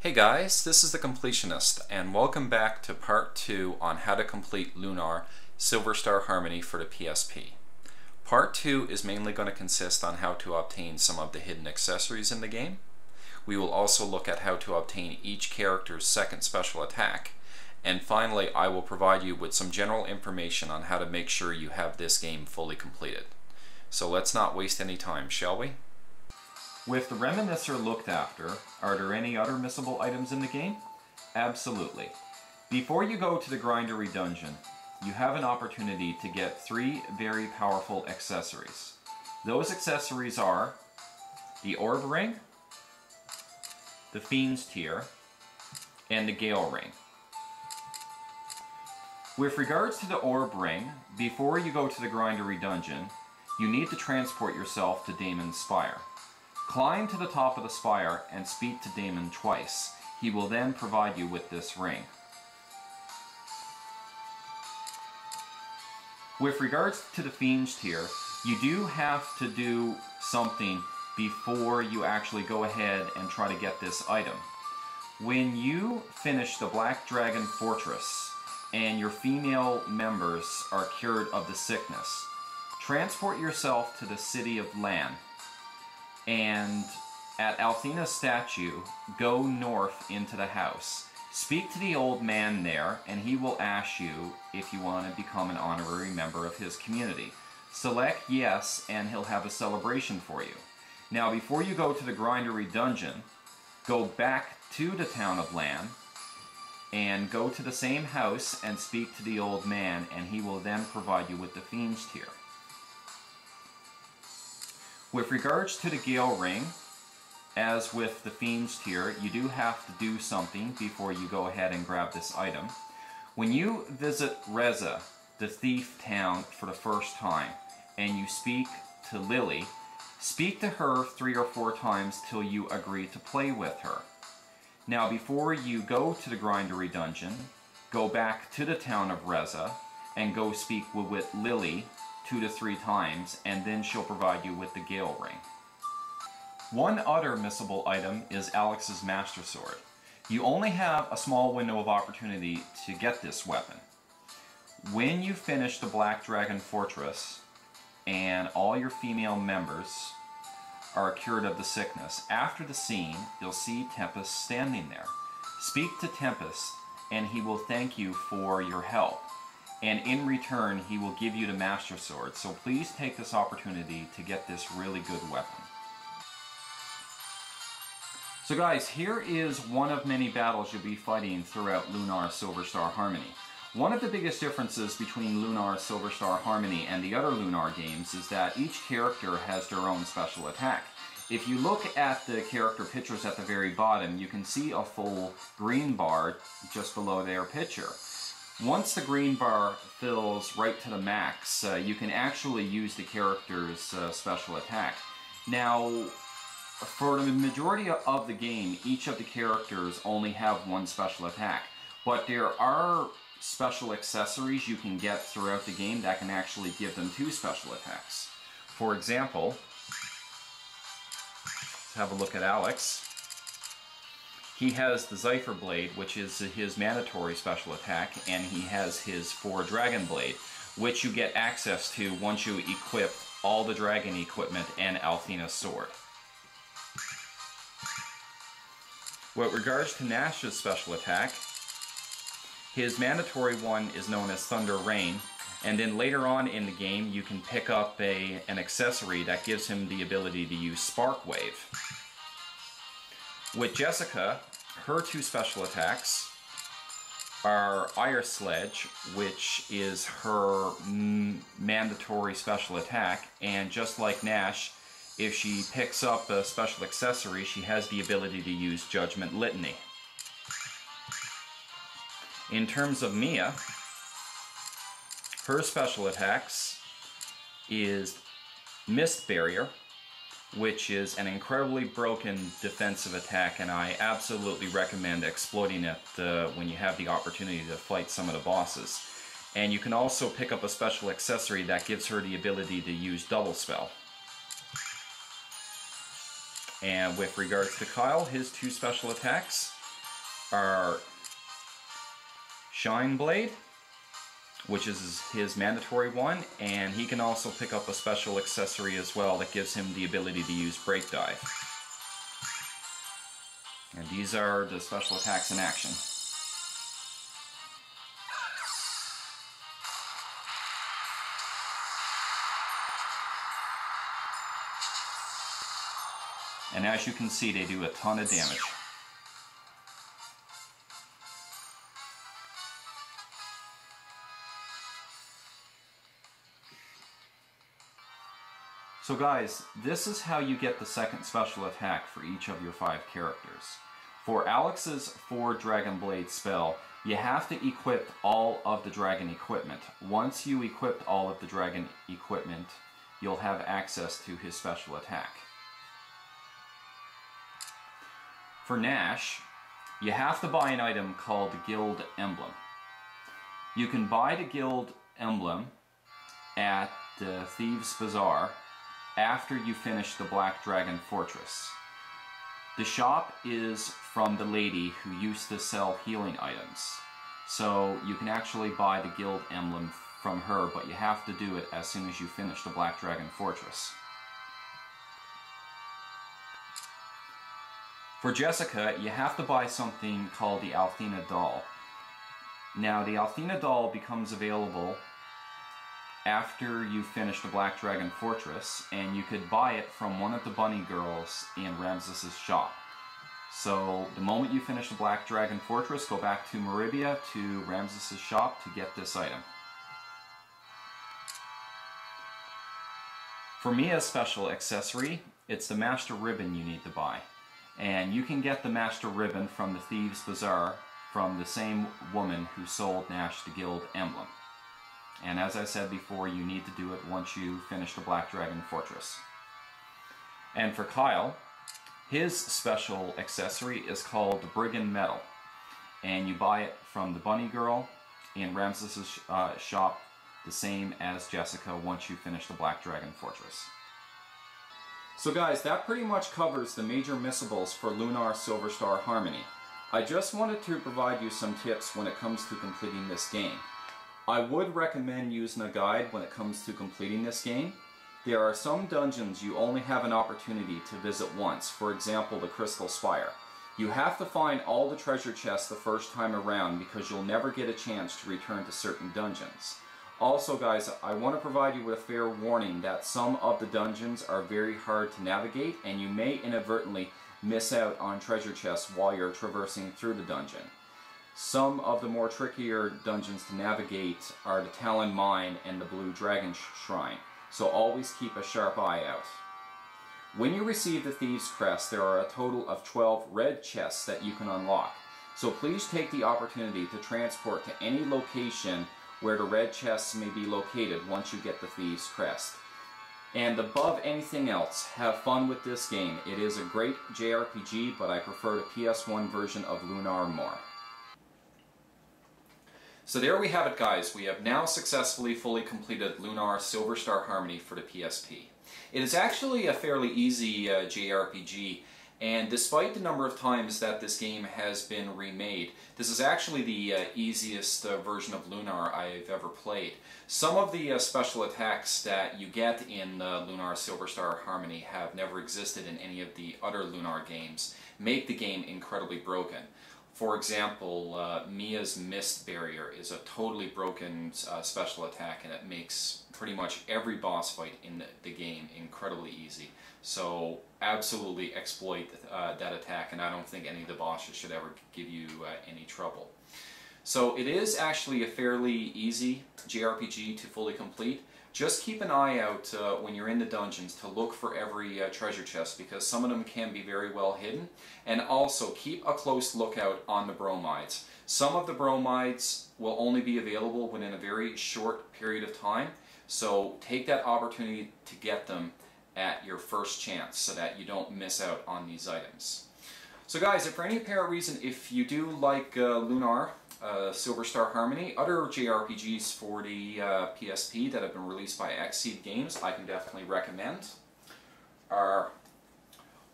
Hey guys, this is the Completionist, and welcome back to part 2 on how to complete Lunar Silver Star Harmony for the PSP. Part 2 is mainly going to consist on how to obtain some of the hidden accessories in the game. We will also look at how to obtain each character's second special attack, and finally I will provide you with some general information on how to make sure you have this game fully completed. So let's not waste any time, shall we? With the Reminiscer looked after, are there any other missable items in the game? Absolutely. Before you go to the Grindery dungeon, you have an opportunity to get 3 very powerful accessories. Those accessories are the Orb Ring, the Fiend's Tear, and the Gale Ring. With regards to the Orb Ring, before you go to the Grindery dungeon, you need to transport yourself to Damon's Spire. Climb to the top of the spire and speak to Damon twice. He will then provide you with this ring. With regards to the Fiend's Tear, you do have to do something before you actually go ahead and try to get this item. When you finish the Black Dragon Fortress and your female members are cured of the sickness, transport yourself to the city of Lan. And at Althena's statue, go north into the house. Speak to the old man there, and he will ask you if you want to become an honorary member of his community. Select yes, and he'll have a celebration for you. Now, before you go to the Grindery dungeon, go back to the town of Lan, and go to the same house and speak to the old man, and he will then provide you with the Fiend's Tear. With regards to the Gale Ring, as with the Fiend's Tear, you do have to do something before you go ahead and grab this item. When you visit Reza, the thief town, for the first time, and you speak to Lily, speak to her 3 or 4 times till you agree to play with her. Now, before you go to the Grindery dungeon, go back to the town of Reza and go speak with Lily 2 to 3 times, and then she'll provide you with the Gale Ring. One other missable item is Alex's Master Sword. You only have a small window of opportunity to get this weapon. When you finish the Black Dragon Fortress and all your female members are cured of the sickness, after the scene you'll see Tempest standing there. Speak to Tempest and he will thank you for your help. And in return, he will give you the Master Sword. So please take this opportunity to get this really good weapon. So guys, here is one of many battles you'll be fighting throughout Lunar Silver Star Harmony. One of the biggest differences between Lunar Silver Star Harmony and the other Lunar games is that each character has their own special attack. If you look at the character pictures at the very bottom, you can see a full green bar just below their picture. Once the green bar fills right to the max, you can actually use the character's special attack. Now, for the majority of the game, each of the characters only have one special attack, but there are special accessories you can get throughout the game that can actually give them 2 special attacks. For example, let's have a look at Alex. He has the Zephyr Blade, which is his mandatory special attack, and he has his 4 Dragon Blade, which you get access to once you equip all the dragon equipment and Althena's sword. With regards to Nash's special attack, his mandatory one is known as Thunder Rain, and then later on in the game you can pick up an accessory that gives him the ability to use Spark Wave. With Jessica, her 2 special attacks are Iron Sledge, which is her mandatory special attack, and just like Nash, if she picks up a special accessory, she has the ability to use Judgment Litany. In terms of Mia, her special attacks is Mist Barrier, which is an incredibly broken defensive attack, and I absolutely recommend exploiting it when you have the opportunity to fight some of the bosses. And you can also pick up a special accessory that gives her the ability to use Double Spell. And with regards to Kyle, his 2 special attacks are Shine Blade, which is his mandatory one, and he can also pick up a special accessory as well that gives him the ability to use Break Dive. And these are the special attacks in action. And as you can see, they do a ton of damage. So guys, this is how you get the second special attack for each of your 5 characters. For Alex's 4 Dragon Blade spell, you have to equip all of the dragon equipment. Once you equip all of the dragon equipment, you'll have access to his special attack. For Nash, you have to buy an item called the Guild Emblem. You can buy the Guild Emblem at the Thieves' Bazaar after you finish the Black Dragon Fortress. The shop is from the lady who used to sell healing items. So you can actually buy the Guild Emblem from her, but you have to do it as soon as you finish the Black Dragon Fortress. For Jessica, you have to buy something called the Althena Doll. Now, the Althena Doll becomes available after you finish the Black Dragon Fortress, and you could buy it from one of the bunny girls in Ramses' shop. So, the moment you finish the Black Dragon Fortress, go back to Maribia to Ramses' shop to get this item. For Mia's special accessory, it's the Master Ribbon you need to buy. And you can get the Master Ribbon from the Thieves' Bazaar from the same woman who sold Nash the Guild Emblem. And as I said before, you need to do it once you finish the Black Dragon Fortress. And for Kyle, his special accessory is called the Brigand Medal. And you buy it from the bunny girl in Ramses' shop, the same as Jessica, once you finish the Black Dragon Fortress. So guys, that pretty much covers the major missables for Lunar Silver Star Harmony. I just wanted to provide you some tips when it comes to completing this game. I would recommend using a guide when it comes to completing this game. There are some dungeons you only have an opportunity to visit once, for example the Crystal Spire. You have to find all the treasure chests the first time around because you'll never get a chance to return to certain dungeons. Also guys, I want to provide you with a fair warning that some of the dungeons are very hard to navigate and you may inadvertently miss out on treasure chests while you're traversing through the dungeon. Some of the more trickier dungeons to navigate are the Talon Mine and the Blue Dragon Shrine, so always keep a sharp eye out. When you receive the Thieves' Crest, there are a total of 12 red chests that you can unlock, so please take the opportunity to transport to any location where the red chests may be located once you get the Thieves' Crest. And above anything else, have fun with this game. It is a great JRPG, but I prefer the PS1 version of Lunar more. So there we have it guys, we have now successfully fully completed Lunar Silver Star Harmony for the PSP. It is actually a fairly easy JRPG, and despite the number of times that this game has been remade, this is actually the easiest version of Lunar I've ever played. Some of the special attacks that you get in Lunar Silver Star Harmony have never existed in any of the other Lunar games, make the game incredibly broken. For example, Mia's Mist Barrier is a totally broken special attack, and it makes pretty much every boss fight in the game incredibly easy. So absolutely exploit that attack, and I don't think any of the bosses should ever give you any trouble. So it is actually a fairly easy JRPG to fully complete. Just keep an eye out when you're in the dungeons to look for every treasure chest, because some of them can be very well hidden. And also keep a close lookout on the bromides. Some of the bromides will only be available within a very short period of time, so take that opportunity to get them at your first chance so that you don't miss out on these items. So guys, if for any apparent reason, if you do like Lunar Silver Star Harmony, other JRPGs for the PSP that have been released by Xseed Games I can definitely recommend are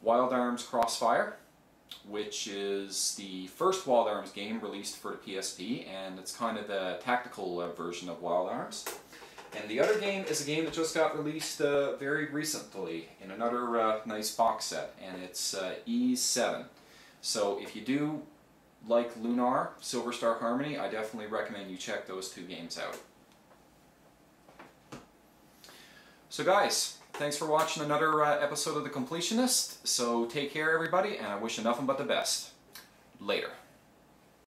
Wild Arms Crossfire, which is the first Wild Arms game released for the PSP, and it's kind of the tactical version of Wild Arms. And the other game is a game that just got released very recently in another nice box set, and it's E7. So if you do like Lunar, Silver Star Harmony, I definitely recommend you check those two games out. So guys, thanks for watching another episode of The Completionist. So take care everybody, and I wish you nothing but the best. Later.